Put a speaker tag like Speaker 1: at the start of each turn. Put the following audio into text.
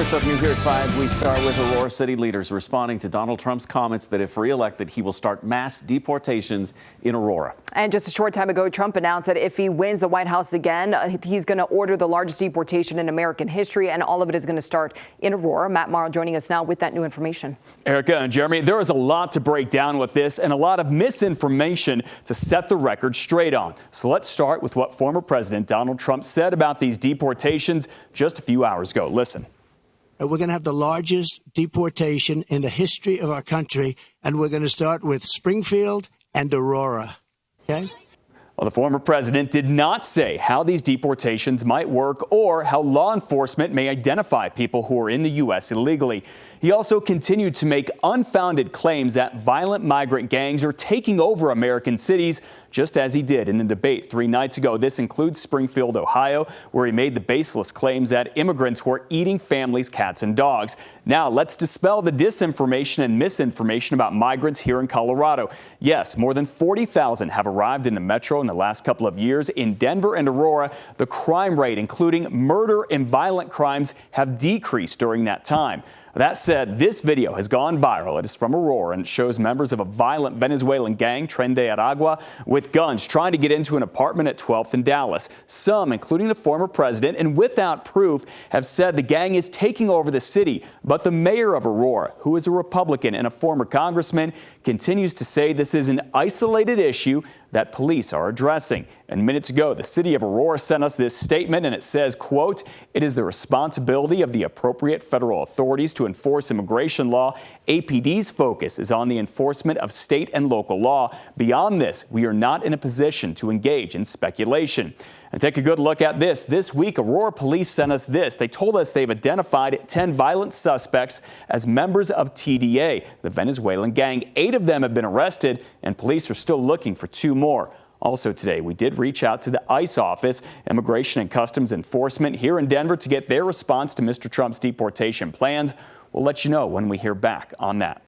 Speaker 1: First up, new here at 5, we start with Aurora City leaders responding to Donald Trump's comments that if reelected, he will start mass deportations in Aurora.
Speaker 2: And just a short time ago, Trump announced that if he wins the White House again, he's going to order the largest deportation in American history, and all of it is going to start in Aurora. Matt Morrow joining us now with that new information.
Speaker 3: Erica and Jeremy, there is a lot to break down with this and a lot of misinformation to set the record straight on. So let's start with what former President Donald Trump said about these deportations just a few hours ago. Listen.
Speaker 4: We're going to have the largest deportation in the history of our country, and we're going to start with Springfield and Aurora. Okay?
Speaker 3: Well, the former president did not say how these deportations might work or how law enforcement may identify people who are in the U.S. illegally. He also continued to make unfounded claims that violent migrant gangs are taking over American cities, just as he did in the debate 3 nights ago. This includes Springfield, Ohio, where he made the baseless claims that immigrants were eating families, cats, and dogs. Now, let's dispel the disinformation and misinformation about migrants here in Colorado. Yes, more than 40,000 have arrived in the metro in the last couple of years. In Denver and Aurora, the crime rate, including murder and violent crimes, have decreased during that time. That said, this video has gone viral. It is from Aurora, and it shows members of a violent Venezuelan gang, Tren de Aragua, with guns trying to get into an apartment at 12th and Dallas. Some, including the former president, and without proof, have said the gang is taking over the city. But the mayor of Aurora, who is a Republican and a former congressman, continues to say this is an isolated issue that police are addressing. And minutes ago, the city of Aurora sent us this statement, and it says, quote, "It is the responsibility of the appropriate federal authorities to enforce immigration law. APD's focus is on the enforcement of state and local law. Beyond this, we are not in a position to engage in speculation." And take a good look at this. This week, Aurora police sent us this. They told us they've identified 10 violent suspects as members of TDA, the Venezuelan gang. 8 of them have been arrested, and police are still looking for 2 more. Also today, we did reach out to the ICE office, Immigration and Customs Enforcement here in Denver, to get their response to Mr. Trump's deportation plans. We'll let you know when we hear back on that.